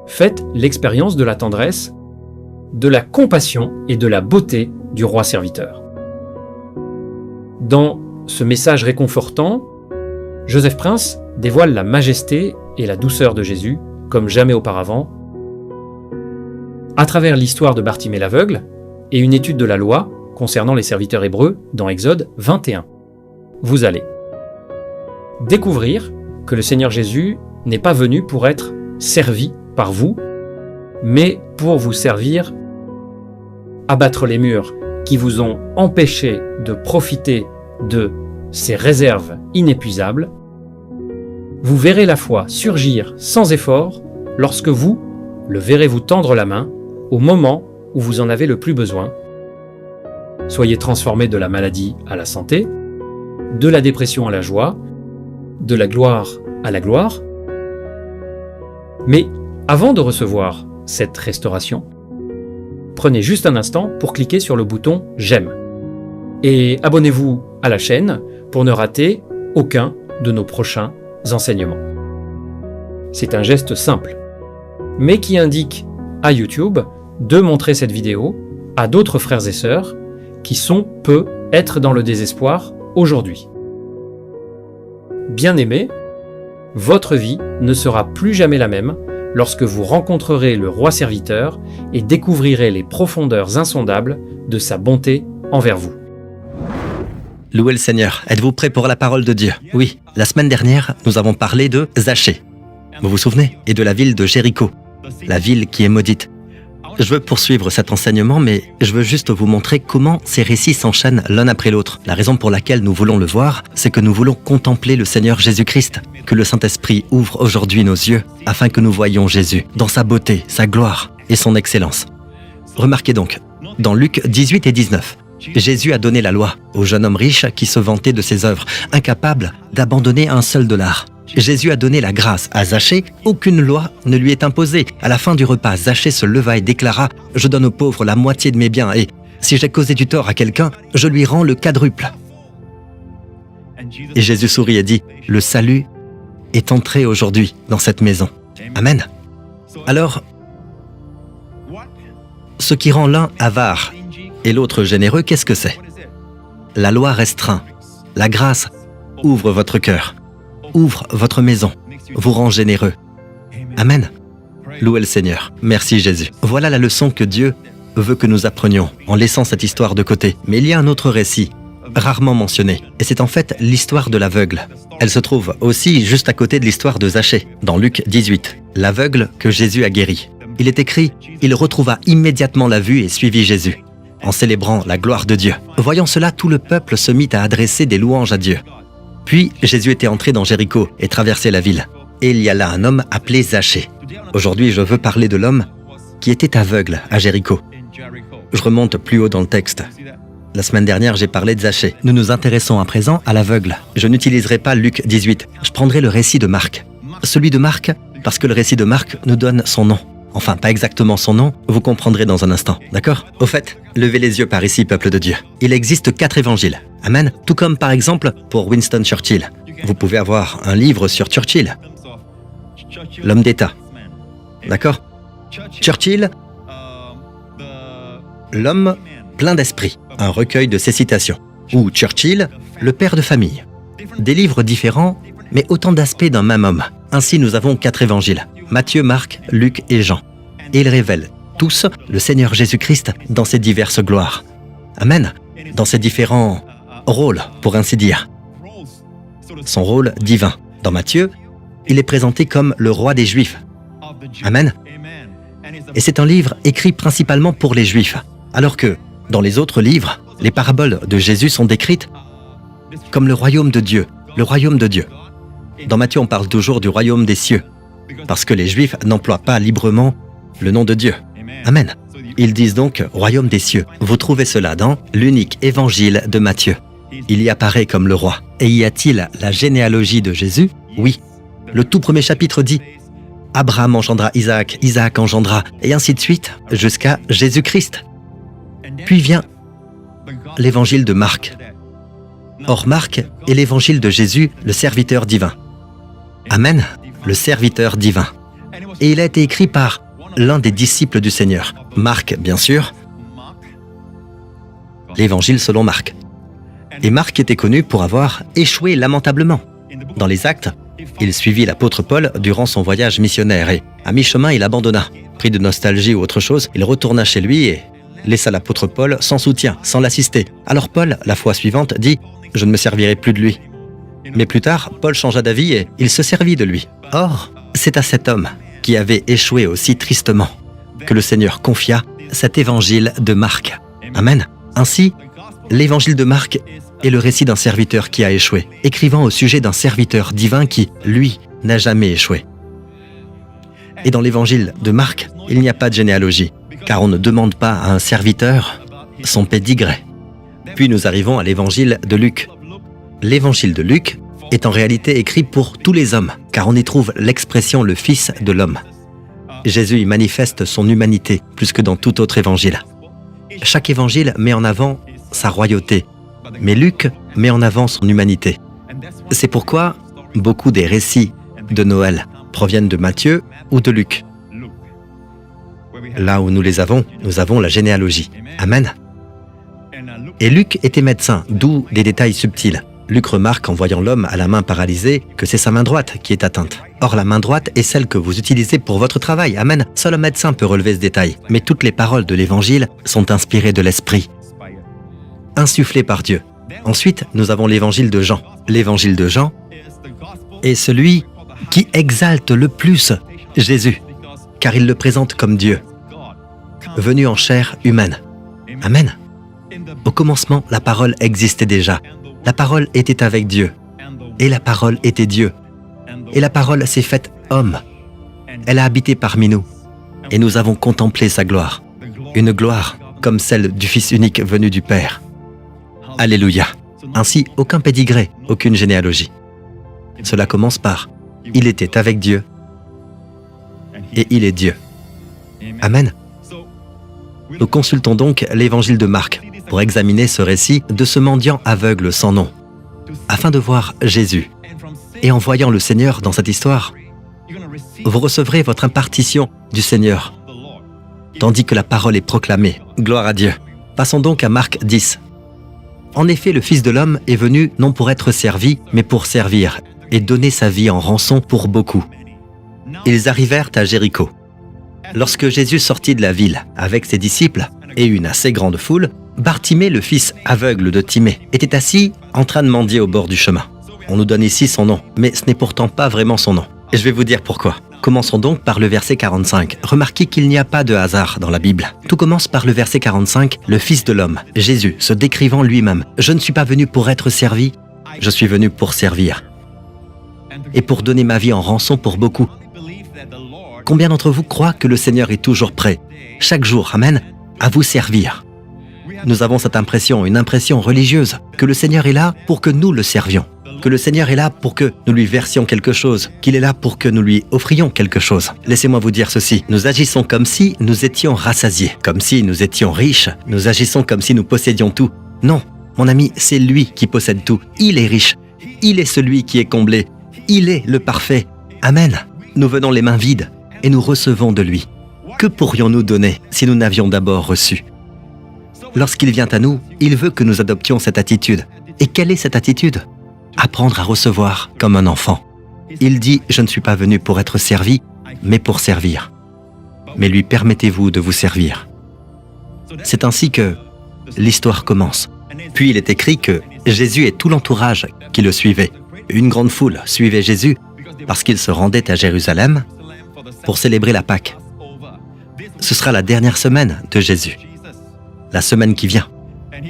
faites l'expérience de la tendresse, de la compassion et de la beauté du roi serviteur. Dans ce message réconfortant, Joseph Prince dévoile la majesté et la douceur de Jésus comme jamais auparavant, à travers l'histoire de Bartimée l'aveugle et une étude de la loi concernant les serviteurs hébreux dans Exode 21. Vous allez découvrir que le Seigneur Jésus n'est pas venu pour être servi par vous, mais pour vous servir, abattre les murs qui vous ont empêché de profiter de ces réserves inépuisables. Vous verrez la foi surgir sans effort lorsque vous le verrez vous tendre la main au moment où vous en avez le plus besoin. Soyez transformés de la maladie à la santé, de la dépression à la joie, de la gloire à la gloire. Mais avant de recevoir cette restauration, prenez juste un instant pour cliquer sur le bouton « J'aime » et abonnez-vous à la chaîne pour ne rater aucun de nos prochains enseignements. C'est un geste simple, mais qui indique à YouTube de montrer cette vidéo à d'autres frères et sœurs qui peut être dans le désespoir aujourd'hui. Bien-aimés, votre vie ne sera plus jamais la même lorsque vous rencontrerez le roi serviteur et découvrirez les profondeurs insondables de sa bonté envers vous. Louez le Seigneur. Êtes-vous prêts pour la parole de Dieu? Oui. La semaine dernière, nous avons parlé de Zachée. Vous vous souvenez? Et de la ville de Jéricho, la ville qui est maudite. Je veux poursuivre cet enseignement, mais je veux juste vous montrer comment ces récits s'enchaînent l'un après l'autre. La raison pour laquelle nous voulons le voir, c'est que nous voulons contempler le Seigneur Jésus-Christ. Que le Saint-Esprit ouvre aujourd'hui nos yeux, afin que nous voyions Jésus dans sa beauté, sa gloire et son excellence. Remarquez donc, dans Luc 18 et 19, Jésus a donné la loi au jeune homme riche qui se vantait de ses œuvres, incapable d'abandonner un seul dollar. Jésus a donné la grâce à Zachée, aucune loi ne lui est imposée. À la fin du repas, Zachée se leva et déclara « Je donne aux pauvres la moitié de mes biens et si j'ai causé du tort à quelqu'un, je lui rends le quadruple. » Et Jésus sourit et dit « Le salut est entré aujourd'hui dans cette maison. » Amen. Alors, ce qui rend l'un avare et l'autre généreux, qu'est-ce que c'est? La loi restreint. La grâce ouvre votre cœur, ouvre votre maison, vous rend généreux. Amen. Louez le Seigneur. Merci Jésus. Voilà la leçon que Dieu veut que nous apprenions en laissant cette histoire de côté. Mais il y a un autre récit, rarement mentionné, et c'est en fait l'histoire de l'aveugle. Elle se trouve aussi juste à côté de l'histoire de Zachée, dans Luc 18, l'aveugle que Jésus a guéri. Il est écrit « Il retrouva immédiatement la vue et suivit Jésus ». En célébrant la gloire de Dieu. Voyant cela, tout le peuple se mit à adresser des louanges à Dieu. Puis Jésus était entré dans Jéricho et traversait la ville. Et il y a là un homme appelé Zachée. Aujourd'hui, je veux parler de l'homme qui était aveugle à Jéricho. Je remonte plus haut dans le texte. La semaine dernière, j'ai parlé de Zachée. Nous nous intéressons à présent à l'aveugle. Je n'utiliserai pas Luc 18. Je prendrai le récit de Marc. Celui de Marc, parce que le récit de Marc nous donne son nom. Enfin, pas exactement son nom, vous comprendrez dans un instant, d'accord? Au fait, levez les yeux par ici, peuple de Dieu. Il existe 4 évangiles. Amen. Tout comme par exemple pour Winston Churchill. Vous pouvez avoir un livre sur Churchill, l'homme d'État. D'accord? Churchill, l'homme plein d'esprit, un recueil de ses citations. Ou Churchill, le père de famille. Des livres différents, mais autant d'aspects d'un même homme. Ainsi, nous avons 4 évangiles. Matthieu, Marc, Luc et Jean. Et ils révèlent tous le Seigneur Jésus-Christ dans ses diverses gloires. Amen. Dans ses différents rôles, pour ainsi dire. Son rôle divin. Dans Matthieu, il est présenté comme le roi des Juifs. Amen. Et c'est un livre écrit principalement pour les Juifs. Alors que, dans les autres livres, les paraboles de Jésus sont décrites comme le royaume de Dieu. Le royaume de Dieu. Dans Matthieu, on parle toujours du royaume des cieux. Parce que les Juifs n'emploient pas librement le nom de Dieu. Amen. Ils disent donc « royaume des cieux ». Vous trouvez cela dans l'unique évangile de Matthieu. Il y apparaît comme le roi. Et y a-t-il la généalogie de Jésus? Oui. Le tout premier chapitre dit « Abraham engendra Isaac, Isaac engendra » et ainsi de suite jusqu'à Jésus-Christ. Puis vient l'évangile de Marc. Or Marc est l'évangile de Jésus, le serviteur divin. Amen. Le serviteur divin. et il a été écrit par l'un des disciples du Seigneur. Marc, bien sûr, l'Évangile selon Marc. Et Marc était connu pour avoir échoué lamentablement. Dans les Actes, il suivit l'apôtre Paul durant son voyage missionnaire et, à mi-chemin, il abandonna. Pris de nostalgie ou autre chose, il retourna chez lui et laissa l'apôtre Paul sans soutien, sans l'assister. Alors Paul, la fois suivante, dit « Je ne me servirai plus de lui ». Mais plus tard, Paul changea d'avis et il se servit de lui. Or, c'est à cet homme qui avait échoué aussi tristement que le Seigneur confia cet évangile de Marc. Amen. Ainsi, l'évangile de Marc est le récit d'un serviteur qui a échoué, écrivant au sujet d'un serviteur divin qui, lui, n'a jamais échoué. Et dans l'évangile de Marc, il n'y a pas de généalogie, car on ne demande pas à un serviteur son pédigré. Puis nous arrivons à l'évangile de Luc. L'évangile de Luc est en réalité écrit pour tous les hommes, car on y trouve l'expression « le Fils de l'homme ». Jésus y manifeste son humanité plus que dans tout autre évangile. Chaque évangile met en avant sa royauté, mais Luc met en avant son humanité. C'est pourquoi beaucoup des récits de Noël proviennent de Matthieu ou de Luc. Là où nous avons la généalogie. Amen. Et Luc était médecin, d'où des détails subtils. Luc remarque en voyant l'homme à la main paralysée que c'est sa main droite qui est atteinte. Or, la main droite est celle que vous utilisez pour votre travail. Amen. Seul un médecin peut relever ce détail. Mais toutes les paroles de l'Évangile sont inspirées de l'Esprit, insufflées par Dieu. Ensuite, nous avons l'Évangile de Jean. L'Évangile de Jean est celui qui exalte le plus Jésus, car il le présente comme Dieu, venu en chair humaine. Amen. Au commencement, la parole existait déjà. La parole était avec Dieu, et la parole était Dieu. Et la parole s'est faite homme. Elle a habité parmi nous, et nous avons contemplé sa gloire. Une gloire comme celle du Fils unique venu du Père. Alléluia. Ainsi, aucun pédigré, aucune généalogie. Cela commence par « Il était avec Dieu, et il est Dieu ». Amen. Nous consultons donc l'évangile de Marc pour examiner ce récit de ce mendiant aveugle sans nom, afin de voir Jésus. Et en voyant le Seigneur dans cette histoire, vous recevrez votre impartition du Seigneur, tandis que la parole est proclamée. Gloire à Dieu. Passons donc à Marc 10. En effet, le Fils de l'homme est venu non pour être servi, mais pour servir, et donner sa vie en rançon pour beaucoup. Ils arrivèrent à Jéricho. Lorsque Jésus sortit de la ville avec ses disciples et une assez grande foule, Bartimée, le fils aveugle de Timée, était assis en train de mendier au bord du chemin. On nous donne ici son nom, mais ce n'est pourtant pas vraiment son nom. Et je vais vous dire pourquoi. Commençons donc par le verset 45. Remarquez qu'il n'y a pas de hasard dans la Bible. Tout commence par le verset 45, le Fils de l'homme, Jésus, se décrivant lui-même. « Je ne suis pas venu pour être servi, je suis venu pour servir. Et pour donner ma vie en rançon pour beaucoup. » Combien d'entre vous croient que le Seigneur est toujours prêt, chaque jour, amen, à vous servir? Nous avons cette impression, une impression religieuse, que le Seigneur est là pour que nous le servions, que le Seigneur est là pour que nous lui versions quelque chose, qu'il est là pour que nous lui offrions quelque chose. Laissez-moi vous dire ceci, nous agissons comme si nous étions rassasiés, comme si nous étions riches, nous agissons comme si nous possédions tout. Non, mon ami, c'est lui qui possède tout, il est riche, il est celui qui est comblé, il est le parfait. Amen. Nous venons les mains vides et nous recevons de lui. Que pourrions-nous donner si nous n'avions d'abord reçu? Lorsqu'il vient à nous, il veut que nous adoptions cette attitude. Et quelle est cette attitude? Apprendre à recevoir comme un enfant. Il dit « Je ne suis pas venu pour être servi, mais pour servir. » Mais lui permettez-vous de vous servir? C'est ainsi que l'histoire commence. Puis il est écrit que Jésus et tout l'entourage qui le suivait. Une grande foule suivait Jésus parce qu'il se rendait à Jérusalem pour célébrer la Pâque. Ce sera la dernière semaine de Jésus, la semaine qui vient.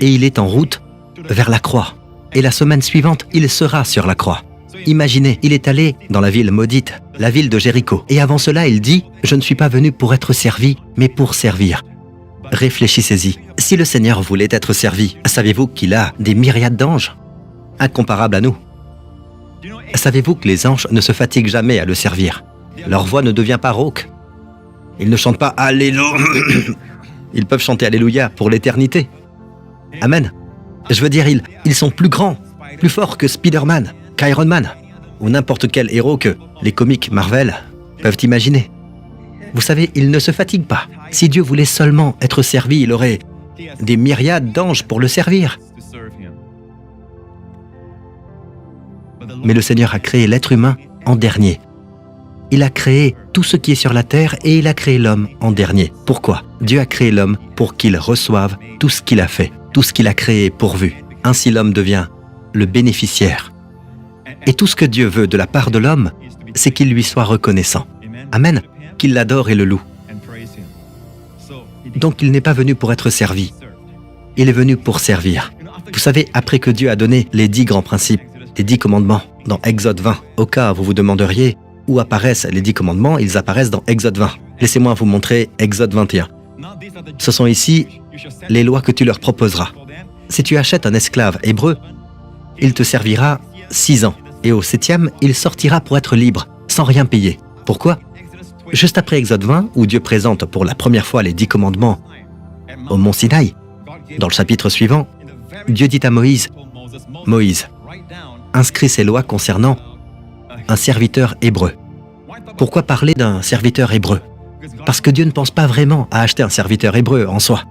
Et il est en route vers la croix. Et la semaine suivante, il sera sur la croix. Imaginez, il est allé dans la ville maudite, la ville de Jéricho. Et avant cela, il dit « Je ne suis pas venu pour être servi, mais pour servir. » Réfléchissez-y. Si le Seigneur voulait être servi, savez-vous qu'il a des myriades d'anges, incomparables à nous? Savez-vous que les anges ne se fatiguent jamais à le servir? Leur voix ne devient pas rauque. Ils ne chantent pas « Alléluia ». Ils peuvent chanter « Alléluia » pour l'éternité. Amen. Je veux dire, ils sont plus grands, plus forts que Spider-Man, qu'Iron Man, ou n'importe quel héros que les comiques Marvel peuvent imaginer. Vous savez, il ne se fatigue pas. Si Dieu voulait seulement être servi, il aurait des myriades d'anges pour le servir. Mais le Seigneur a créé l'être humain en dernier. Il a créé tout ce qui est sur la terre et il a créé l'homme en dernier. Pourquoi? Dieu a créé l'homme pour qu'il reçoive tout ce qu'il a fait, tout ce qu'il a créé et pourvu. Ainsi l'homme devient le bénéficiaire. Et tout ce que Dieu veut de la part de l'homme, c'est qu'il lui soit reconnaissant. Amen. Qu'il l'adore et le loue. Donc il n'est pas venu pour être servi. Il est venu pour servir. Vous savez, après que Dieu a donné les 10 grands principes, les 10 commandements dans Exode 20, au cas où vous vous demanderiez où apparaissent les 10 commandements, ils apparaissent dans Exode 20. Laissez-moi vous montrer Exode 21. Ce sont ici les lois que tu leur proposeras. Si tu achètes un esclave hébreu, il te servira 6 ans. Et au 7e, il sortira pour être libre, sans rien payer. Pourquoi? Juste après Exode 20, où Dieu présente pour la première fois les 10 commandements au mont Sinaï, dans le chapitre suivant, Dieu dit à Moïse, « Moïse, inscris ces lois concernant un serviteur hébreu. » Pourquoi parler d'un serviteur hébreu? Parce que Dieu ne pense pas vraiment à acheter un serviteur hébreu en soi.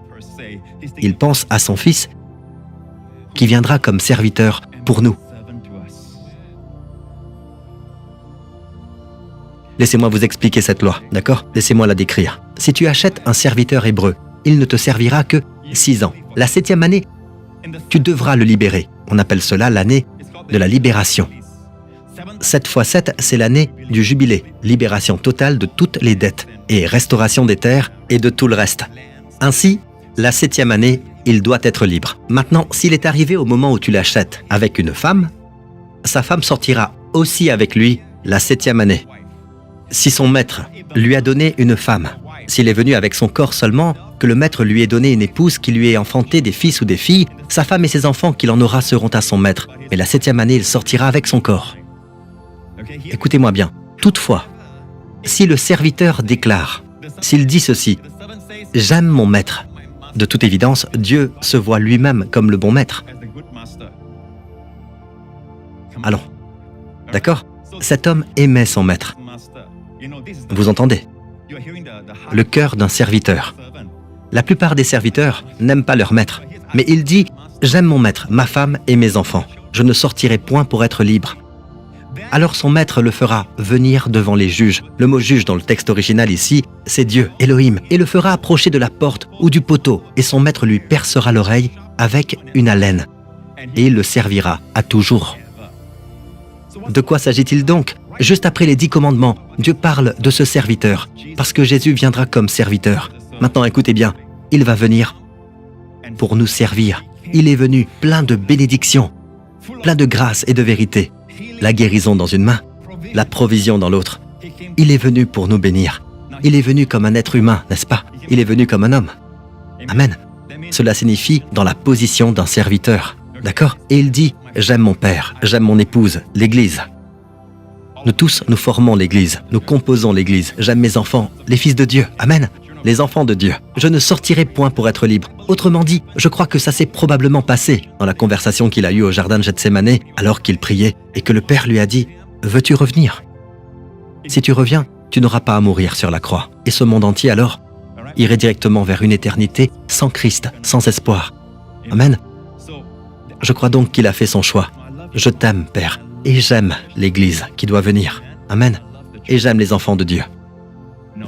Il pense à son Fils qui viendra comme serviteur pour nous. Laissez-moi vous expliquer cette loi, d'accord? Laissez-moi la décrire. Si tu achètes un serviteur hébreu, il ne te servira que 6 ans. La 7e année, tu devras le libérer. On appelle cela l'année de la libération. 7 x 7, c'est l'année du jubilé, libération totale de toutes les dettes et restauration des terres et de tout le reste. Ainsi, la 7e année, il doit être libre. Maintenant, s'il est arrivé au moment où tu l'achètes avec une femme, sa femme sortira aussi avec lui la 7e année. Si son maître lui a donné une femme, s'il est venu avec son corps seulement, que le maître lui ait donné une épouse qui lui ait enfanté des fils ou des filles, sa femme et ses enfants qu'il en aura seront à son maître. Mais la 7e année, il sortira avec son corps. Écoutez-moi bien. Toutefois, si le serviteur déclare, s'il dit ceci, « J'aime mon maître », de toute évidence, Dieu se voit lui-même comme le bon maître. Allons, d'accord? Cet homme aimait son maître. Vous entendez? Le cœur d'un serviteur. La plupart des serviteurs n'aiment pas leur maître, mais il dit « J'aime mon maître, ma femme et mes enfants. Je ne sortirai point pour être libre. » Alors son maître le fera venir devant les juges. Le mot juge dans le texte original ici, c'est Dieu, Elohim, et le fera approcher de la porte ou du poteau, et son maître lui percera l'oreille avec une alène, et il le servira à toujours. De quoi s'agit-il donc? Juste après les 10 commandements, Dieu parle de ce serviteur, parce que Jésus viendra comme serviteur. Maintenant, écoutez bien, il va venir pour nous servir. Il est venu plein de bénédictions, plein de grâce et de vérité. La guérison dans une main, la provision dans l'autre. Il est venu pour nous bénir. Il est venu comme un être humain, n'est-ce pas? Il est venu comme un homme. Amen. Cela signifie dans la position d'un serviteur. D'accord? Et il dit, j'aime mon père, j'aime mon épouse, l'Église. Nous tous, nous formons l'Église, nous composons l'Église. J'aime mes enfants, les fils de Dieu. Amen. Les enfants de Dieu. Je ne sortirai point pour être libre. Autrement dit, je crois que ça s'est probablement passé dans la conversation qu'il a eue au jardin de Gethsémanée alors qu'il priait et que le Père lui a dit « Veux-tu revenir? Si tu reviens, tu n'auras pas à mourir sur la croix. Et ce monde entier alors irait directement vers une éternité sans Christ, sans espoir. » Amen. Je crois donc qu'il a fait son choix. Je t'aime, Père, et j'aime l'Église qui doit venir. Amen. Et j'aime les enfants de Dieu.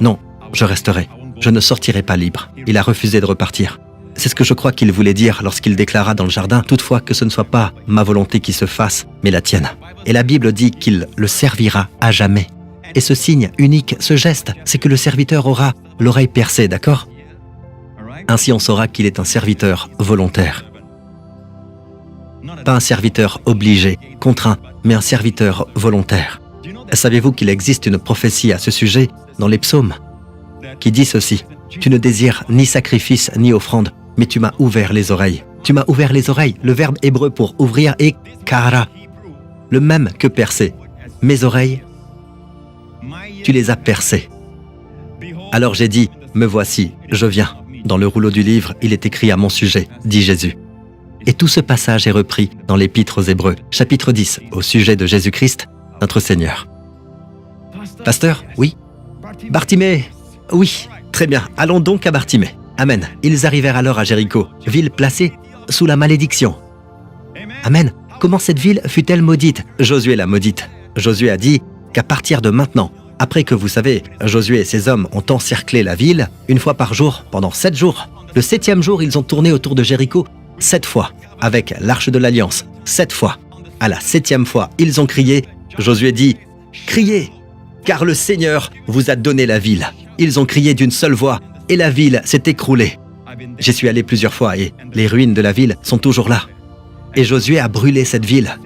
Non, je resterai. Je ne sortirai pas libre. Il a refusé de repartir. C'est ce que je crois qu'il voulait dire lorsqu'il déclara dans le jardin, toutefois que ce ne soit pas ma volonté qui se fasse, mais la tienne. Et la Bible dit qu'il le servira à jamais. Et ce signe unique, ce geste, c'est que le serviteur aura l'oreille percée, d'accord? Ainsi on saura qu'il est un serviteur volontaire. Pas un serviteur obligé, contraint, mais un serviteur volontaire. Savez-vous qu'il existe une prophétie à ce sujet dans les psaumes qui dit ceci: tu ne désires ni sacrifice ni offrande, mais tu m'as ouvert les oreilles. Tu m'as ouvert les oreilles. Le verbe hébreu pour ouvrir est kara, le même que percer. Mes oreilles, tu les as percées. Alors j'ai dit, me voici, je viens. Dans le rouleau du livre, il est écrit à mon sujet, dit Jésus. Et tout ce passage est repris dans l'Épître aux Hébreux, chapitre 10, au sujet de Jésus-Christ, notre Seigneur. Pasteur, oui? Bartimée, Oui, très bien, allons donc à Bartimée. Amen. Ils arrivèrent alors à Jéricho, ville placée sous la malédiction. Amen. Comment cette ville fut-elle maudite? Josué l'a maudite. Josué a dit qu'à partir de maintenant, après que vous savez, Josué et ses hommes ont encerclé la ville, une fois par jour, pendant 7 jours. Le 7e jour, ils ont tourné autour de Jéricho 7 fois, avec l'arche de l'Alliance, 7 fois. À la 7e fois, ils ont crié. Josué dit « Criez, car le Seigneur vous a donné la ville. » Ils ont crié d'une seule voix, et la ville s'est écroulée. J'y suis allé plusieurs fois, et les ruines de la ville sont toujours là. Et Josué a brûlé cette ville.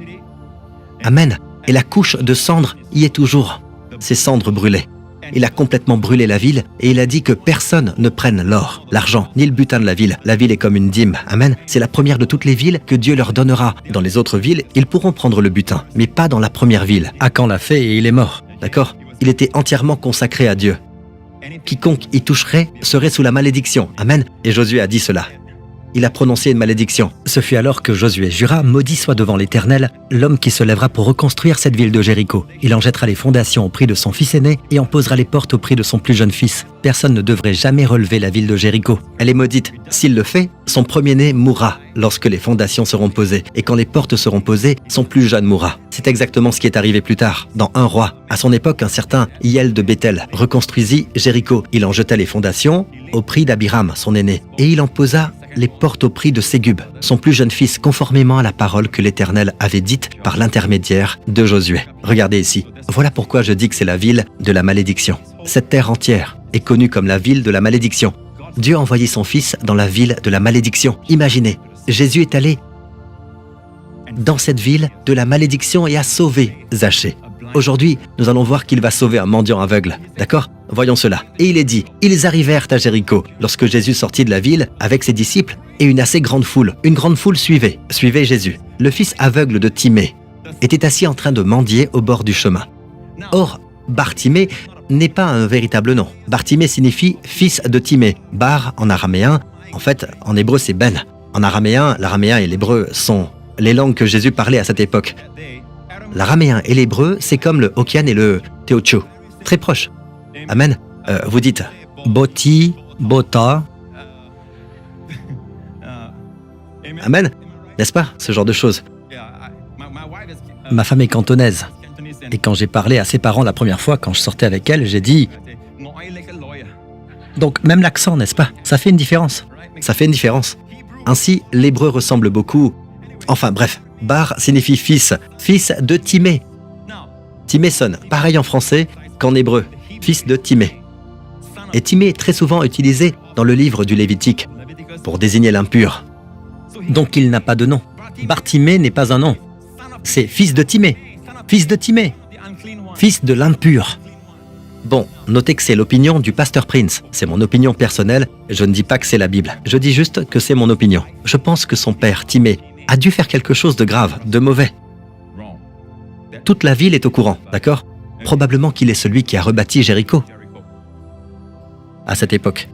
Amen. Et la couche de cendres y est toujours. Ces cendres brûlées. Il a complètement brûlé la ville et il a dit que personne ne prenne l'or, l'argent, ni le butin de la ville. La ville est comme une dîme. Amen. C'est la première de toutes les villes que Dieu leur donnera. Dans les autres villes, ils pourront prendre le butin, mais pas dans la première ville. Akan l'a fait et il est mort. D'accord? Il était entièrement consacré à Dieu. Quiconque y toucherait serait sous la malédiction. Amen. Et Josué a dit cela. Il a prononcé une malédiction. Ce fut alors que Josué jura, maudit soit devant l'Éternel l'homme qui se lèvera pour reconstruire cette ville de Jéricho. Il en jettera les fondations au prix de son fils aîné et en posera les portes au prix de son plus jeune fils. Personne ne devrait jamais relever la ville de Jéricho. Elle est maudite. S'il le fait, son premier-né mourra lorsque les fondations seront posées. Et quand les portes seront posées, son plus jeune mourra. C'est exactement ce qui est arrivé plus tard, dans 1 roi. À son époque, un certain Hiel de Béthel reconstruisit Jéricho. Il en jeta les fondations au prix d'Abiram, son aîné. Et il en posa les portes au prix de Ségub, son plus jeune fils, conformément à la parole que l'Éternel avait dite par l'intermédiaire de Josué. Regardez ici. Voilà pourquoi je dis que c'est la ville de la malédiction. Cette terre entière est connue comme la ville de la malédiction. Dieu a envoyé son fils dans la ville de la malédiction. Imaginez, Jésus est allé dans cette ville de la malédiction et a sauvé Zachée. Aujourd'hui, nous allons voir qu'il va sauver un mendiant aveugle. D'accord? Voyons cela. Et il est dit, ils arrivèrent à Jéricho, lorsque Jésus sortit de la ville avec ses disciples et une assez grande foule. Une grande foule suivait Jésus. Le fils aveugle de Timée était assis en train de mendier au bord du chemin. Or, Bartimée n'est pas un véritable nom. Bartimée signifie fils de Timée. Bar en araméen, en fait, en hébreu c'est Ben. En araméen, l'araméen et l'hébreu sont les langues que Jésus parlait à cette époque. L'araméen et l'hébreu, c'est comme le Hokkien et le Teochew. Très proches. Amen. Vous dites Boti, Bota. Amen. N'est-ce pas, ce genre de choses? Ma femme est cantonaise. Et quand j'ai parlé à ses parents la première fois, quand je sortais avec elle, j'ai dit... Donc, même l'accent, n'est-ce pas? Ça fait une différence. Ça fait une différence. Ainsi, l'hébreu ressemble beaucoup... Enfin, bref. Bar signifie fils, fils de Timée. Timée sonne pareil en français qu'en hébreu, fils de Timée. Et Timée est très souvent utilisé dans le livre du Lévitique pour désigner l'impur. Donc il n'a pas de nom. Bartimée n'est pas un nom. C'est fils de Timée, fils de Timée, fils de l'impur. Bon, notez que c'est l'opinion du pasteur Prince. C'est mon opinion personnelle, je ne dis pas que c'est la Bible. Je dis juste que c'est mon opinion. Je pense que son père, Timée, a dû faire quelque chose de grave, de mauvais. Toute la ville est au courant, d'accord? Probablement qu'il est celui qui a rebâti Jéricho à cette époque.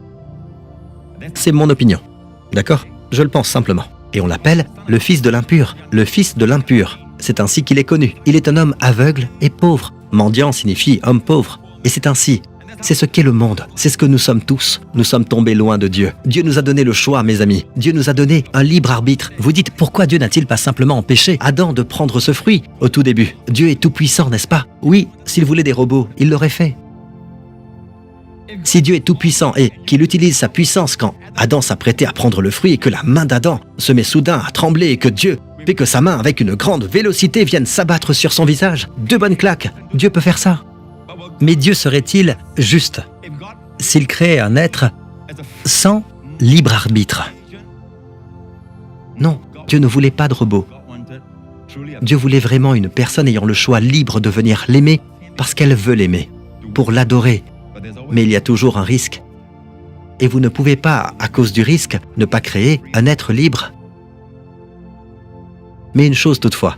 C'est mon opinion, d'accord? Je le pense simplement. Et on l'appelle le fils de l'impur, le fils de l'impur. C'est ainsi qu'il est connu. Il est un homme aveugle et pauvre. Mendiant signifie homme pauvre. Et c'est ainsi. C'est ce qu'est le monde. C'est ce que nous sommes tous. Nous sommes tombés loin de Dieu. Dieu nous a donné le choix, mes amis. Dieu nous a donné un libre arbitre. Vous dites, pourquoi Dieu n'a-t-il pas simplement empêché Adam de prendre ce fruit au tout début? Dieu est tout puissant, n'est-ce pas? Oui, s'il voulait des robots, il l'aurait fait. Si Dieu est tout puissant et qu'il utilise sa puissance quand Adam s'apprêtait à prendre le fruit et que la main d'Adam se met soudain à trembler et que Dieu fait que sa main avec une grande vélocité vienne s'abattre sur son visage, 2 bonnes claques, Dieu peut faire ça. Mais Dieu serait-il juste s'il créait un être sans libre arbitre? Non, Dieu ne voulait pas de robot. Dieu voulait vraiment une personne ayant le choix libre de venir l'aimer parce qu'elle veut l'aimer, pour l'adorer. Mais il y a toujours un risque. Et vous ne pouvez pas, à cause du risque, ne pas créer un être libre. Mais une chose toutefois,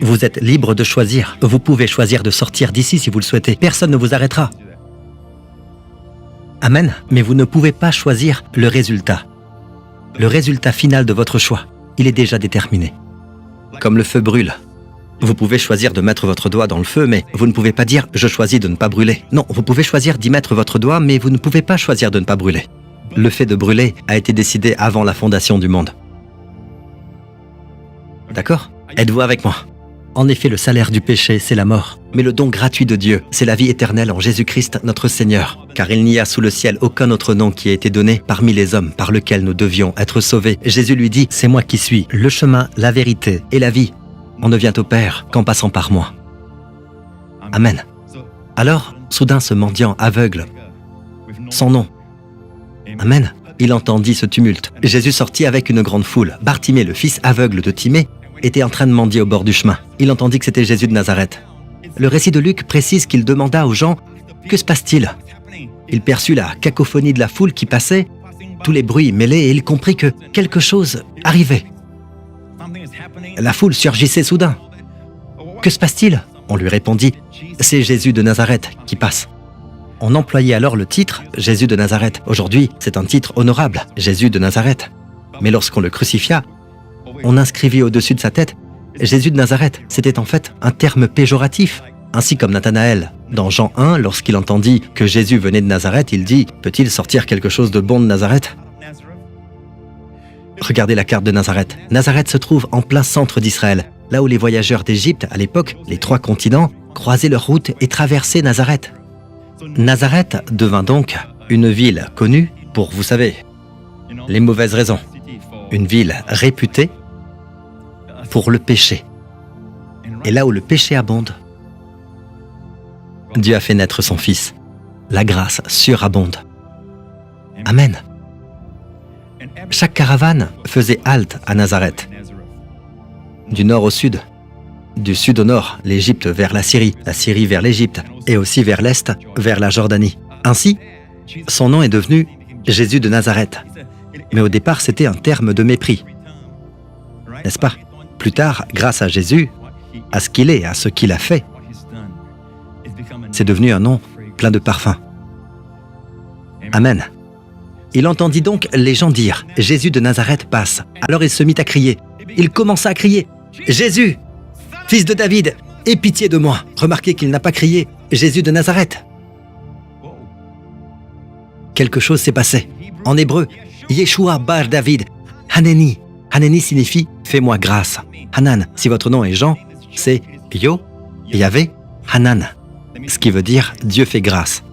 vous êtes libre de choisir. Vous pouvez choisir de sortir d'ici si vous le souhaitez. Personne ne vous arrêtera. Amen. Mais vous ne pouvez pas choisir le résultat. Le résultat final de votre choix, il est déjà déterminé. Comme le feu brûle. Vous pouvez choisir de mettre votre doigt dans le feu, mais vous ne pouvez pas dire « je choisis de ne pas brûler ». Non, vous pouvez choisir d'y mettre votre doigt, mais vous ne pouvez pas choisir de ne pas brûler. Le fait de brûler a été décidé avant la fondation du monde. D'accord? Êtes-vous avec moi? En effet, le salaire du péché, c'est la mort. Mais le don gratuit de Dieu, c'est la vie éternelle en Jésus-Christ, notre Seigneur. Car il n'y a sous le ciel aucun autre nom qui ait été donné parmi les hommes par lequel nous devions être sauvés. Jésus lui dit, c'est moi qui suis le chemin, la vérité et la vie. On ne vient au Père qu'en passant par moi. Amen. Alors, soudain ce mendiant aveugle, son nom. Amen. Il entendit ce tumulte. Jésus sortit avec une grande foule. Bartimée, le fils aveugle de Timée, était en train de mendier au bord du chemin. Il entendit que c'était Jésus de Nazareth. Le récit de Luc précise qu'il demanda aux gens « Que se passe-t-il » Il perçut la cacophonie de la foule qui passait, tous les bruits mêlés, et il comprit que quelque chose arrivait. La foule surgissait soudain. « Que se passe-t-il » On lui répondit « C'est Jésus de Nazareth qui passe ». On employait alors le titre « Jésus de Nazareth ». Aujourd'hui, c'est un titre honorable, « Jésus de Nazareth ». Mais lorsqu'on le crucifia, on inscrivit au-dessus de sa tête « Jésus de Nazareth ». C'était en fait un terme péjoratif. Ainsi comme Nathanaël, dans Jean 1, lorsqu'il entendit que Jésus venait de Nazareth, il dit « Peut-il sortir quelque chose de bon de Nazareth ?» Regardez la carte de Nazareth. Nazareth se trouve en plein centre d'Israël, là où les voyageurs d'Égypte, à l'époque, les 3 continents, croisaient leur route et traversaient Nazareth. Nazareth devint donc une ville connue pour, vous savez, les mauvaises raisons. Une ville réputée pour le péché. Et là où le péché abonde, Dieu a fait naître son Fils. La grâce surabonde. Amen. Chaque caravane faisait halte à Nazareth. Du nord au sud, du sud au nord, l'Égypte vers la Syrie vers l'Égypte, et aussi vers l'est, vers la Jordanie. Ainsi, son nom est devenu Jésus de Nazareth. Mais au départ, c'était un terme de mépris. N'est-ce pas? Plus tard, grâce à Jésus, à ce qu'il est, à ce qu'il a fait, c'est devenu un nom plein de parfum. Amen. Il entendit donc les gens dire « Jésus de Nazareth passe ». Alors il se mit à crier. Il commença à crier « Jésus, fils de David, aie pitié de moi ». Remarquez qu'il n'a pas crié « Jésus de Nazareth ». Quelque chose s'est passé. En hébreu, Yeshua bar David, Haneni. Haneni signifie « fais-moi grâce ». Hanan, si votre nom est Jean, c'est Yo, Yahvé, Hanan, ce qui veut dire « Dieu fait grâce ».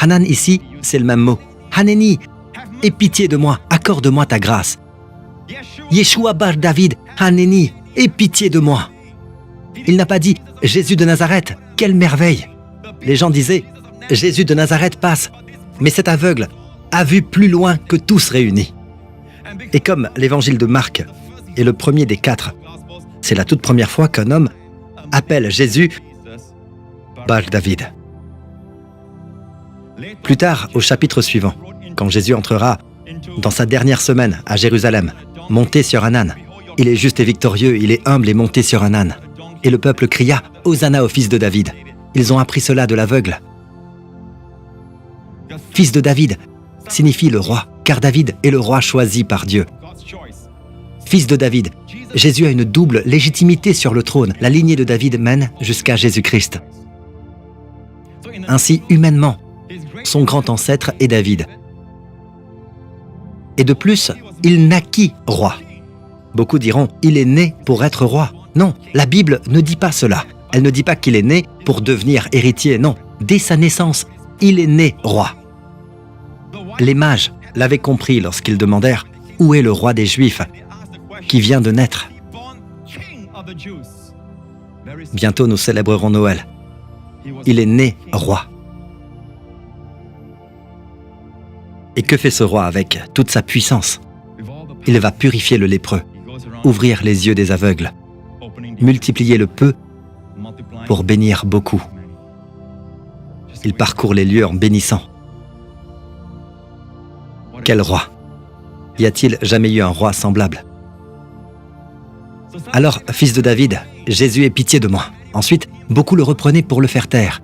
Hanan ici, c'est le même mot. Haneni, aie pitié de moi, accorde-moi ta grâce. Yeshua bar David, Haneni, aie pitié de moi. Il n'a pas dit « Jésus de Nazareth, quelle merveille !» Les gens disaient « Jésus de Nazareth passe », mais cet aveugle a vu plus loin que tous réunis. Et comme l'évangile de Marc est le premier des 4, c'est la toute première fois qu'un homme appelle Jésus bar David. Plus tard, au chapitre suivant, quand Jésus entrera dans sa dernière semaine à Jérusalem, monté sur un âne, il est juste et victorieux, il est humble et monté sur un âne. Et le peuple cria « Hosanna au fils de David ». Ils ont appris cela de l'aveugle. Fils de David signifie le roi, car David est le roi choisi par Dieu. Fils de David, Jésus a une double légitimité sur le trône. La lignée de David mène jusqu'à Jésus-Christ. Ainsi, humainement, son grand ancêtre est David. Et de plus, il naquit roi. Beaucoup diront, il est né pour être roi. Non, la Bible ne dit pas cela. Elle ne dit pas qu'il est né pour devenir héritier, non. Dès sa naissance, il est né roi. Les mages l'avaient compris lorsqu'ils demandèrent « Où est le roi des Juifs qui vient de naître ?» Bientôt nous célébrerons Noël. Il est né roi. Et que fait ce roi avec toute sa puissance? Il va purifier le lépreux, ouvrir les yeux des aveugles, multiplier le peu pour bénir beaucoup. Il parcourt les lieux en bénissant. Quel roi! Y a-t-il jamais eu un roi semblable? Alors, fils de David, Jésus ait pitié de moi. Ensuite, beaucoup le reprenaient pour le faire taire.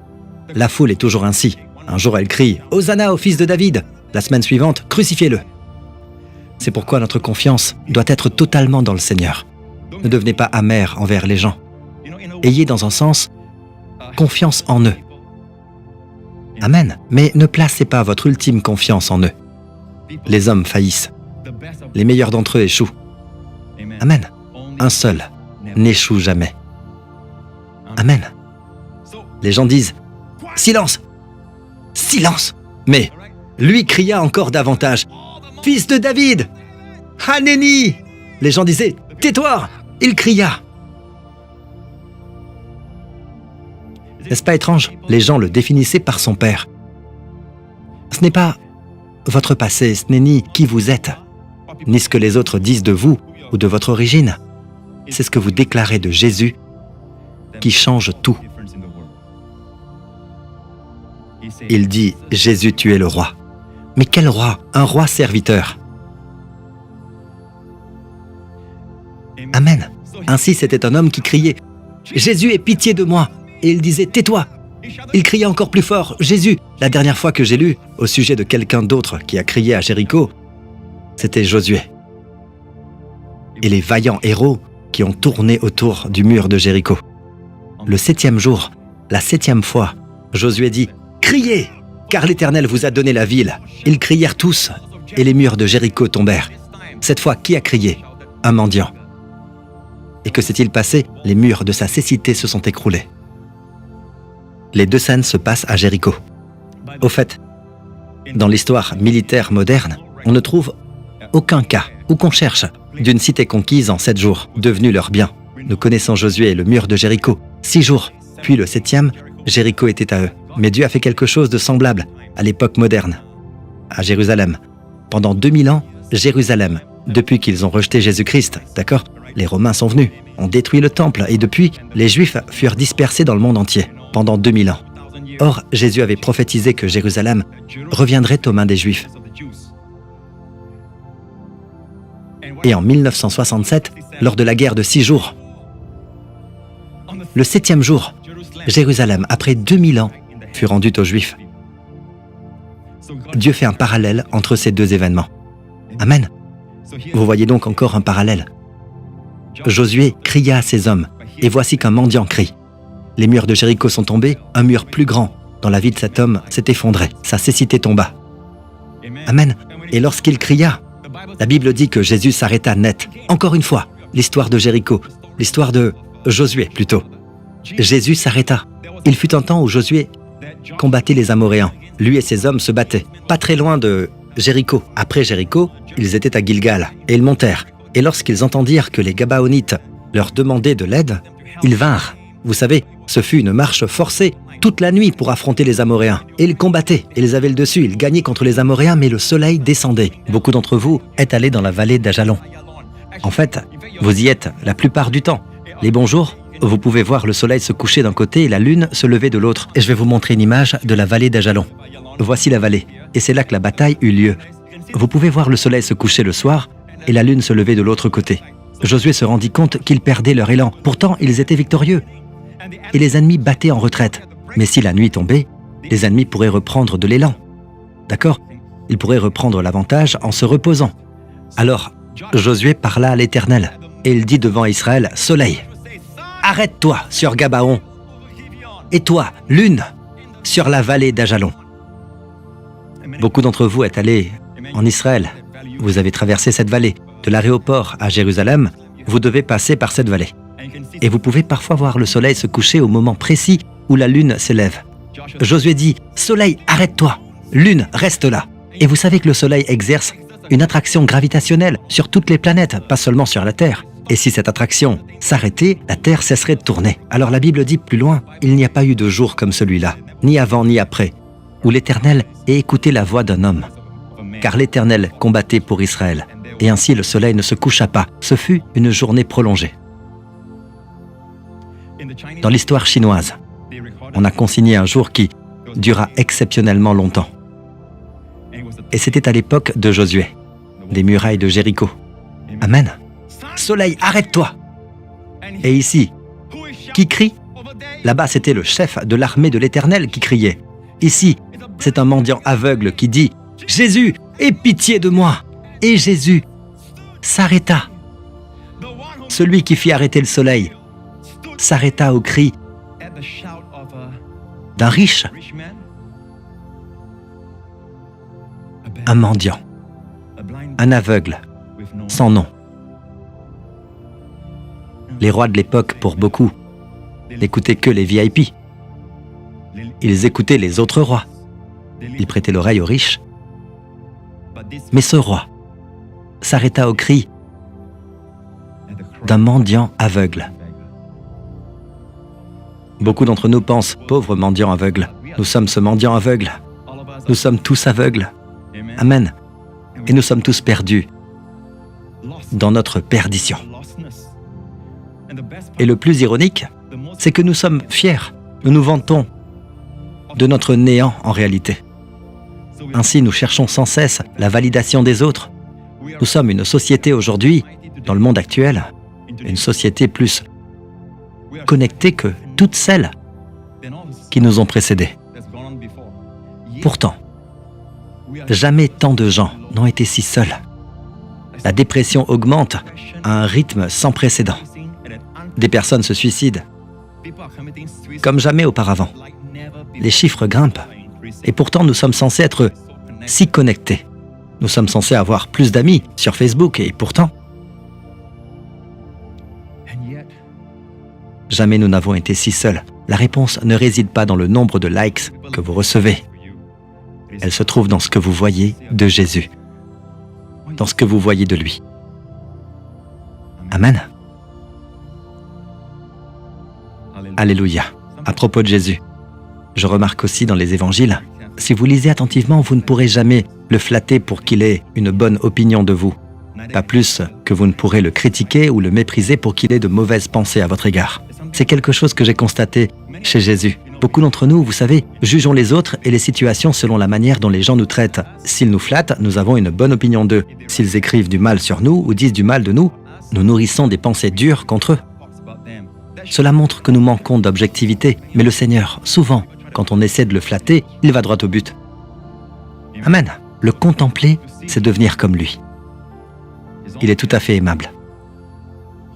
La foule est toujours ainsi. Un jour, elle crie « Hosanna au fils de David !» La semaine suivante, crucifiez-le. C'est pourquoi notre confiance doit être totalement dans le Seigneur. Ne devenez pas amer envers les gens. Ayez dans un sens confiance en eux. Amen. Mais ne placez pas votre ultime confiance en eux. Les hommes faillissent. Les meilleurs d'entre eux échouent. Amen. Un seul n'échoue jamais. Amen. Les gens disent « Silence ! Silence !» Mais lui cria encore davantage « Fils de David ! Hanéni !» Les gens disaient « Tais-toi !» Il cria. N'est-ce pas étrange? Les gens le définissaient par son père. Ce n'est pas votre passé, ce n'est ni qui vous êtes, ni ce que les autres disent de vous ou de votre origine. C'est ce que vous déclarez de Jésus qui change tout. Il dit « Jésus, tu es le roi ». Mais quel roi? Un roi serviteur. Amen. Ainsi, c'était un homme qui criait « Jésus, aie pitié de moi !» Et il disait « Tais-toi !» Il criait encore plus fort « Jésus !» La dernière fois que j'ai lu au sujet de quelqu'un d'autre qui a crié à Jéricho, c'était Josué. Et les vaillants héros qui ont tourné autour du mur de Jéricho. Le 7e jour, la 7e fois, Josué dit « Criez, car l'Éternel vous a donné la ville !» Ils crièrent tous, et les murs de Jéricho tombèrent. Cette fois, qui a crié? Un mendiant. Et que s'est-il passé? Les murs de sa cécité se sont écroulés. Les deux scènes se passent à Jéricho. Au fait, dans l'histoire militaire moderne, on ne trouve aucun cas où qu'on cherche d'une cité conquise en 7 jours, devenue leur bien. Nous connaissons Josué et le mur de Jéricho. 6 jours, puis le 7e, Jéricho était à eux. Mais Dieu a fait quelque chose de semblable à l'époque moderne, à Jérusalem. Pendant 2000 ans, Jérusalem, depuis qu'ils ont rejeté Jésus-Christ, d'accord? Les Romains sont venus, ont détruit le temple et depuis, les Juifs furent dispersés dans le monde entier pendant 2000 ans. Or, Jésus avait prophétisé que Jérusalem reviendrait aux mains des Juifs. Et en 1967, lors de la guerre de 6 jours, le 7e jour, Jérusalem, après 2000 ans, fut rendue aux Juifs. Dieu fait un parallèle entre ces deux événements. Amen. Vous voyez donc encore un parallèle. Josué cria à ses hommes, et voici qu'un mendiant crie. Les murs de Jéricho sont tombés, un mur plus grand dans la vie de cet homme s'est effondré, sa cécité tomba. Amen. Et lorsqu'il cria, la Bible dit que Jésus s'arrêta net. Encore une fois, l'histoire de Jéricho, l'histoire de Josué plutôt. Jésus s'arrêta. Il fut un temps où Josué combattait les Amoréens. Lui et ses hommes se battaient, pas très loin de Jéricho. Après Jéricho, ils étaient à Gilgal et ils montèrent. Et lorsqu'ils entendirent que les Gabaonites leur demandaient de l'aide, ils vinrent. Vous savez, ce fut une marche forcée toute la nuit pour affronter les Amoréens. Et ils combattaient, et ils avaient le dessus, ils gagnaient contre les Amoréens, mais le soleil descendait. Beaucoup d'entre vous êtes allés dans la vallée d'Ajalon. En fait, vous y êtes la plupart du temps. Les bons jours, vous pouvez voir le soleil se coucher d'un côté et la lune se lever de l'autre. Et je vais vous montrer une image de la vallée d'Ajalon. Voici la vallée, et c'est là que la bataille eut lieu. Vous pouvez voir le soleil se coucher le soir et la lune se lever de l'autre côté. Josué se rendit compte qu'ils perdaient leur élan. Pourtant, ils étaient victorieux. Et les ennemis battaient en retraite. Mais si la nuit tombait, les ennemis pourraient reprendre de l'élan. D'accord? Ils pourraient reprendre l'avantage en se reposant. Alors, Josué parla à l'Éternel, et il dit devant Israël, « Soleil, arrête-toi sur Gabaon, et toi, lune, sur la vallée d'Ajalon. » Beaucoup d'entre vous êtes allés en Israël. Vous avez traversé cette vallée. De l'aéroport à Jérusalem, vous devez passer par cette vallée. Et vous pouvez parfois voir le soleil se coucher au moment précis où la lune s'élève. Josué dit « Soleil, arrête-toi, lune, reste là ». Et vous savez que le soleil exerce une attraction gravitationnelle sur toutes les planètes, pas seulement sur la Terre. Et si cette attraction s'arrêtait, la Terre cesserait de tourner. Alors la Bible dit plus loin, il n'y a pas eu de jour comme celui-là, ni avant ni après, où l'Éternel ait écouté la voix d'un homme. Car l'Éternel combattait pour Israël, et ainsi le soleil ne se coucha pas. Ce fut une journée prolongée. Dans l'histoire chinoise, on a consigné un jour qui dura exceptionnellement longtemps. Et c'était à l'époque de Josué, des murailles de Jéricho. Amen. Soleil, arrête-toi! Et ici, qui crie? Là-bas, c'était le chef de l'armée de l'Éternel qui criait. Ici, c'est un mendiant aveugle qui dit « Jésus, aie pitié de moi !» Et Jésus s'arrêta. Celui qui fit arrêter le soleil s'arrêta au cri d'un riche, un mendiant, un aveugle, sans nom. Les rois de l'époque, pour beaucoup, n'écoutaient que les VIP. Ils écoutaient les autres rois. Ils prêtaient l'oreille aux riches. Mais ce roi s'arrêta au cri d'un mendiant aveugle. Beaucoup d'entre nous pensent, pauvre mendiant aveugle, nous sommes ce mendiant aveugle. Nous sommes tous aveugles. Amen. Et nous sommes tous perdus dans notre perdition. Et le plus ironique, c'est que nous sommes fiers, nous nous vantons de notre néant en réalité. Ainsi, nous cherchons sans cesse la validation des autres. Nous sommes une société aujourd'hui, dans le monde actuel, une société plus connectée que toutes celles qui nous ont précédés. Pourtant, jamais tant de gens n'ont été si seuls. La dépression augmente à un rythme sans précédent. Des personnes se suicident comme jamais auparavant. Les chiffres grimpent. Et pourtant, nous sommes censés être si connectés. Nous sommes censés avoir plus d'amis sur Facebook et pourtant, jamais nous n'avons été si seuls. La réponse ne réside pas dans le nombre de likes que vous recevez. Elle se trouve dans ce que vous voyez de Jésus, dans ce que vous voyez de lui. Amen. Alléluia. À propos de Jésus, je remarque aussi dans les évangiles, si vous lisez attentivement, vous ne pourrez jamais le flatter pour qu'il ait une bonne opinion de vous. Pas plus que vous ne pourrez le critiquer ou le mépriser pour qu'il ait de mauvaises pensées à votre égard. C'est quelque chose que j'ai constaté chez Jésus. Beaucoup d'entre nous, vous savez, jugeons les autres et les situations selon la manière dont les gens nous traitent. S'ils nous flattent, nous avons une bonne opinion d'eux. S'ils écrivent du mal sur nous ou disent du mal de nous, nous nourrissons des pensées dures contre eux. Cela montre que nous manquons d'objectivité, mais le Seigneur, souvent, quand on essaie de le flatter, il va droit au but. Amen. Le contempler, c'est devenir comme lui. Il est tout à fait aimable.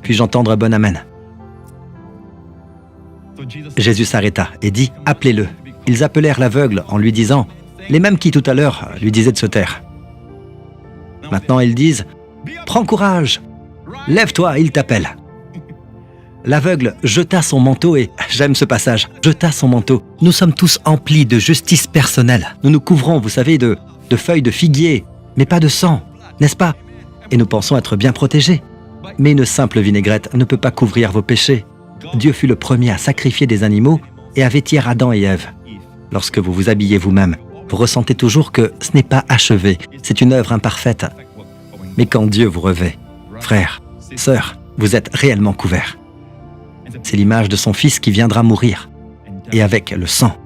Puis-je entendre un bon amen? Jésus s'arrêta et dit « Appelez-le ». Ils appelèrent l'aveugle en lui disant « Les mêmes qui tout à l'heure lui disaient de se taire ». Maintenant ils disent « Prends courage, lève-toi, il t'appelle ». L'aveugle jeta son manteau et, j'aime ce passage, jeta son manteau. Nous sommes tous emplis de justice personnelle. Nous nous couvrons, vous savez, de feuilles de figuier, mais pas de sang, n'est-ce pas? Et nous pensons être bien protégés. Mais une simple vinaigrette ne peut pas couvrir vos péchés. Dieu fut le premier à sacrifier des animaux et à vêtir Adam et Ève. Lorsque vous vous habillez vous-même, vous ressentez toujours que ce n'est pas achevé, c'est une œuvre imparfaite. Mais quand Dieu vous revêt, frères, sœurs, vous êtes réellement couverts. C'est l'image de son Fils qui viendra mourir. Et avec le sang.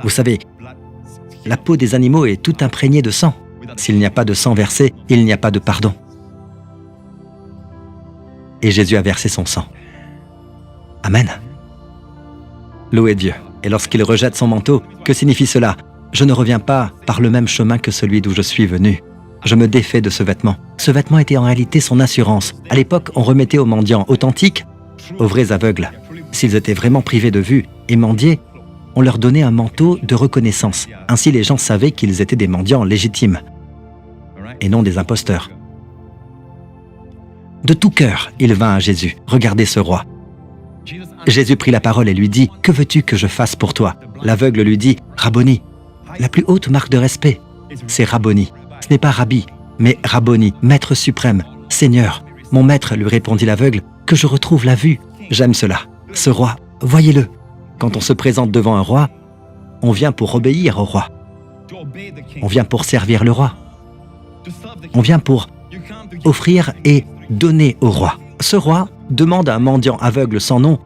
Vous savez, la peau des animaux est tout imprégnée de sang. S'il n'y a pas de sang versé, il n'y a pas de pardon. Et Jésus a versé son sang. Amen. Loué Dieu. Et lorsqu'il rejette son manteau, que signifie cela? Je ne reviens pas par le même chemin que celui d'où je suis venu. Je me défais de ce vêtement. Ce vêtement était en réalité son assurance. À l'époque, on remettait aux mendiants authentiques, aux vrais aveugles. S'ils étaient vraiment privés de vue et mendiaient, on leur donnait un manteau de reconnaissance. Ainsi, les gens savaient qu'ils étaient des mendiants légitimes et non des imposteurs. De tout cœur, il vint à Jésus. Regardez ce roi. Jésus prit la parole et lui dit « Que veux-tu que je fasse pour toi ?» L'aveugle lui dit « Rabboni ». La plus haute marque de respect, c'est Rabboni. Ce n'est pas Rabbi, mais Rabboni, maître suprême, Seigneur. Mon maître, lui répondit l'aveugle, que je retrouve la vue. J'aime cela. Ce roi, voyez-le. Quand on se présente devant un roi, on vient pour obéir au roi. On vient pour servir le roi. On vient pour offrir et donner au roi. Ce roi demande à un mendiant aveugle sans nom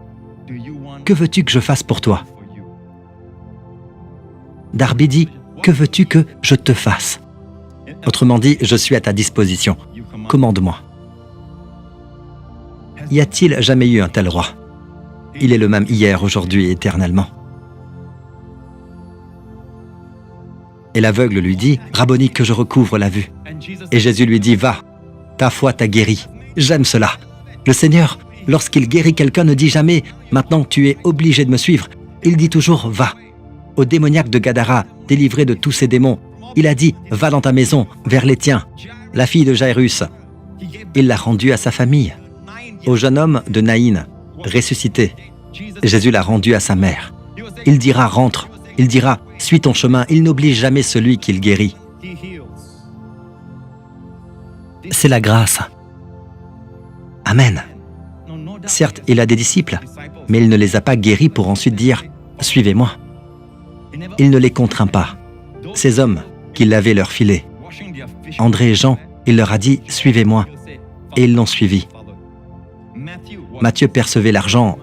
« Que veux-tu que je fasse pour toi ?» Darby dit « Que veux-tu que je te fasse ?» Autrement dit, je suis à ta disposition. Commande-moi. Y a-t-il jamais eu un tel roi? Il est le même hier, aujourd'hui et éternellement. Et l'aveugle lui dit « Rabboni, que je recouvre la vue. » Et Jésus lui dit « Va, ta foi t'a guéri. » J'aime cela. Le Seigneur Lorsqu'il guérit quelqu'un, ne dit jamais « Maintenant, tu es obligé de me suivre ». Il dit toujours « Va ». Au démoniaque de Gadara, délivré de tous ses démons, il a dit « Va dans ta maison, vers les tiens ». La fille de Jairus, il l'a rendue à sa famille. Au jeune homme de Naïn, ressuscité, Jésus l'a rendu à sa mère. Il dira « Rentre ». Il dira « Suis ton chemin ». Il n'oblige jamais celui qu'il guérit. C'est la grâce. Amen. Certes, il a des disciples, mais il ne les a pas guéris pour ensuite dire « Suivez-moi ». Il ne les contraint pas. Ces hommes qui lavaient leur filet, André et Jean, il leur a dit « Suivez-moi » et ils l'ont suivi. Matthieu percevait l'argent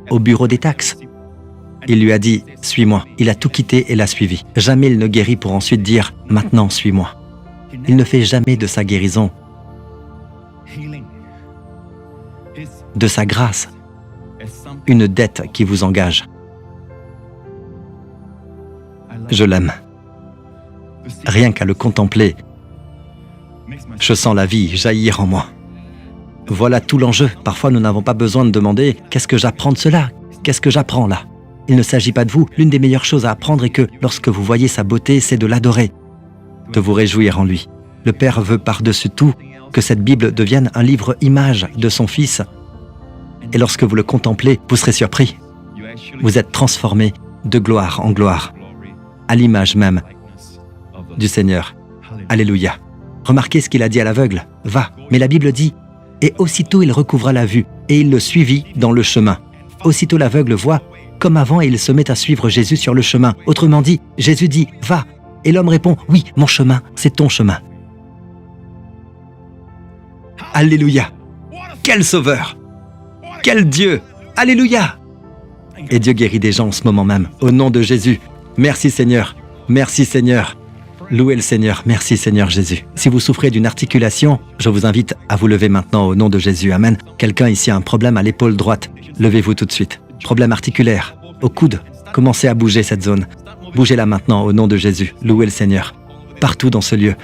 au bureau des taxes. Il lui a dit « Suis-moi ». Il a tout quitté et l'a suivi. Jamais il ne guérit pour ensuite dire « Maintenant, suis-moi ». Il ne fait jamais de sa guérison, de sa grâce, une dette qui vous engage. Je l'aime. Rien qu'à le contempler, je sens la vie jaillir en moi. Voilà tout l'enjeu. Parfois, nous n'avons pas besoin de demander « Qu'est-ce que j'apprends de cela? Qu'est-ce que j'apprends là ?» Il ne s'agit pas de vous. L'une des meilleures choses à apprendre est que lorsque vous voyez sa beauté, c'est de l'adorer, de vous réjouir en lui. Le Père veut par-dessus tout que cette Bible devienne un livre-image de son Fils. Et lorsque vous le contemplez, vous serez surpris. Vous êtes transformé de gloire en gloire, à l'image même du Seigneur. Alléluia. Remarquez ce qu'il a dit à l'aveugle. « Va ». Mais la Bible dit « Et aussitôt il recouvra la vue, et il le suivit dans le chemin. » Aussitôt l'aveugle voit comme avant et il se met à suivre Jésus sur le chemin. Autrement dit, Jésus dit « Va ». Et l'homme répond « Oui, mon chemin, c'est ton chemin. » Alléluia. Quel sauveur! Quel Dieu! Alléluia! Et Dieu guérit des gens en ce moment même, au nom de Jésus. Merci Seigneur. Merci Seigneur. Louez le Seigneur. Merci Seigneur Jésus. Si vous souffrez d'une articulation, je vous invite à vous lever maintenant au nom de Jésus. Amen. Quelqu'un ici a un problème à l'épaule droite. Levez-vous tout de suite. Problème articulaire, au coude. Commencez à bouger cette zone. Bougez-la maintenant au nom de Jésus. Louez le Seigneur. Partout dans ce lieu.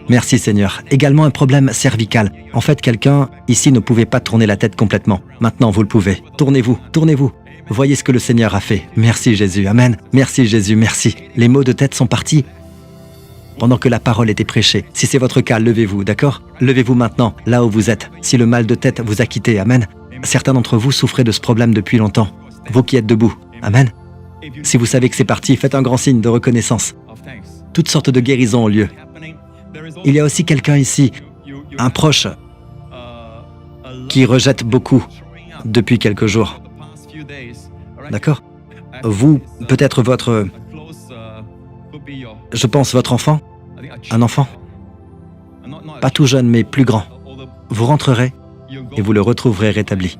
Merci Seigneur. Également un problème cervical. En fait, quelqu'un ici ne pouvait pas tourner la tête complètement. Maintenant, vous le pouvez. Tournez-vous, tournez-vous. Voyez ce que le Seigneur a fait. Merci Jésus. Amen. Merci Jésus, merci. Les maux de tête sont partis pendant que la parole était prêchée. Si c'est votre cas, levez-vous, d'accord? Levez-vous maintenant, là où vous êtes. Si le mal de tête vous a quitté, amen. Certains d'entre vous souffrez de ce problème depuis longtemps. Vous qui êtes debout, amen. Si vous savez que c'est parti, faites un grand signe de reconnaissance. Toutes sortes de guérisons ont lieu. Il y a aussi quelqu'un ici, un proche, qui rejette beaucoup depuis quelques jours. D'accord? Vous, peut-être votre... Je pense votre enfant, un enfant, pas tout jeune mais plus grand. Vous rentrerez et vous le retrouverez rétabli.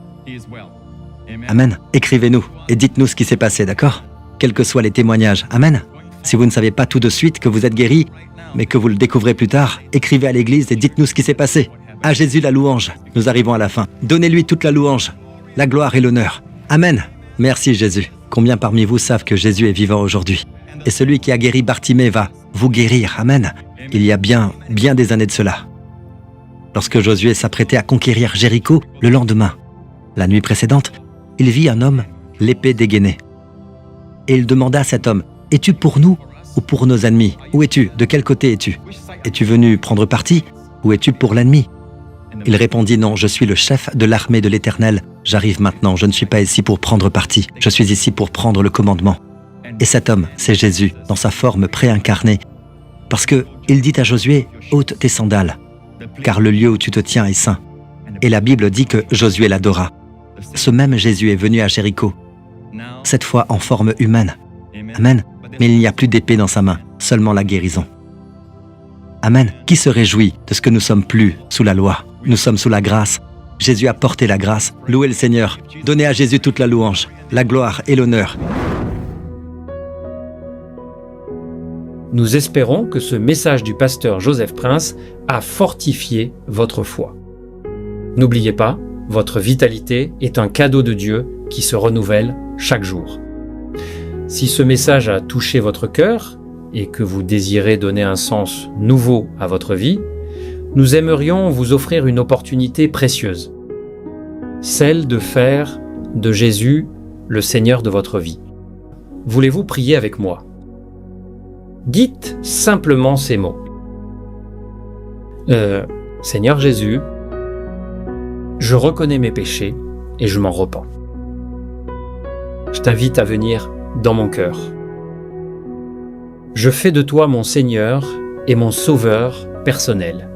Amen. Écrivez-nous et dites-nous ce qui s'est passé, d'accord? Quels que soient les témoignages. Amen. Si vous ne savez pas tout de suite que vous êtes guéri, mais que vous le découvrez plus tard, écrivez à l'église et dites-nous ce qui s'est passé. À Jésus la louange. Nous arrivons à la fin. Donnez-lui toute la louange, la gloire et l'honneur. Amen. Merci Jésus. Combien parmi vous savent que Jésus est vivant aujourd'hui? Et celui qui a guéri Bartimée va vous guérir. Amen. Il y a bien des années de cela. Lorsque Josué s'apprêtait à conquérir Jéricho, le lendemain, la nuit précédente, il vit un homme, l'épée dégainée. Et il demanda à cet homme, « Es-tu pour nous ou pour nos ennemis? Où es-tu? De quel côté es-tu? Es-tu venu prendre parti ou es-tu pour l'ennemi » Il répondit, « Non, je suis le chef de l'armée de l'Éternel. J'arrive maintenant, je ne suis pas ici pour prendre parti. Je suis ici pour prendre le commandement. » Et cet homme, c'est Jésus, dans sa forme préincarnée. Parce qu'il dit à Josué, « Ôte tes sandales, car le lieu où tu te tiens est saint. » Et la Bible dit que Josué l'adora. Ce même Jésus est venu à Jéricho, cette fois en forme humaine. Amen. Mais il n'y a plus d'épée dans sa main, seulement la guérison. Amen. Qui se réjouit de ce que nous sommes plus sous la loi? Nous sommes sous la grâce. Jésus a porté la grâce. Louez le Seigneur. Donnez à Jésus toute la louange, la gloire et l'honneur. Nous espérons que ce message du pasteur Joseph Prince a fortifié votre foi. N'oubliez pas, votre vitalité est un cadeau de Dieu qui se renouvelle chaque jour. Si ce message a touché votre cœur et que vous désirez donner un sens nouveau à votre vie, nous aimerions vous offrir une opportunité précieuse. celle de faire de Jésus le Seigneur de votre vie. Voulez-vous prier avec moi? Dites simplement ces mots. Seigneur Jésus, je reconnais mes péchés et je m'en repens. Je t'invite à venir dans mon cœur. Je fais de toi mon Seigneur et mon Sauveur personnel.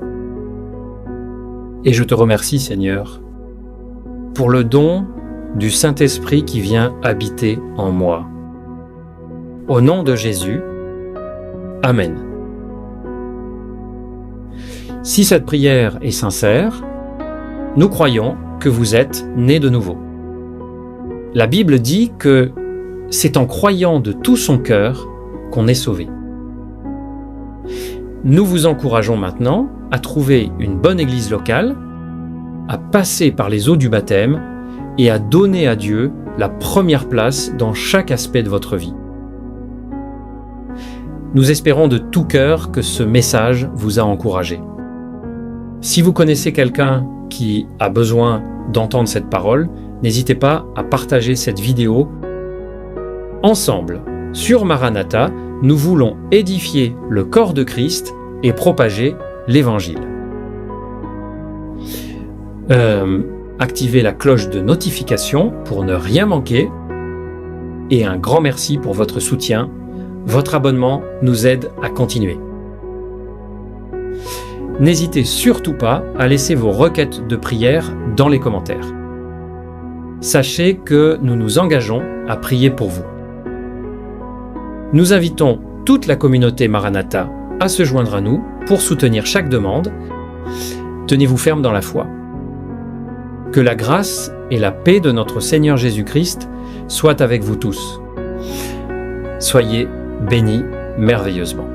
Et je te remercie, Seigneur, pour le don du Saint-Esprit qui vient habiter en moi. Au nom de Jésus, Amen. Si cette prière est sincère, nous croyons que vous êtes né de nouveau. La Bible dit que c'est en croyant de tout son cœur qu'on est sauvé. Nous vous encourageons maintenant à trouver une bonne église locale, à passer par les eaux du baptême et à donner à Dieu la première place dans chaque aspect de votre vie. Nous espérons de tout cœur que ce message vous a encouragé. Si vous connaissez quelqu'un qui a besoin d'entendre cette parole, n'hésitez pas à partager cette vidéo. Ensemble, sur Maranatha, nous voulons édifier le corps de Christ et propager l'Évangile. Activez la cloche de notification pour ne rien manquer. Et un grand merci pour votre soutien. Votre abonnement nous aide à continuer. N'hésitez surtout pas à laisser vos requêtes de prière dans les commentaires. Sachez que nous nous engageons à prier pour vous. Nous invitons toute la communauté Maranatha à se joindre à nous pour soutenir chaque demande. Tenez-vous ferme dans la foi. Que la grâce et la paix de notre Seigneur Jésus-Christ soient avec vous tous. Soyez bénis merveilleusement.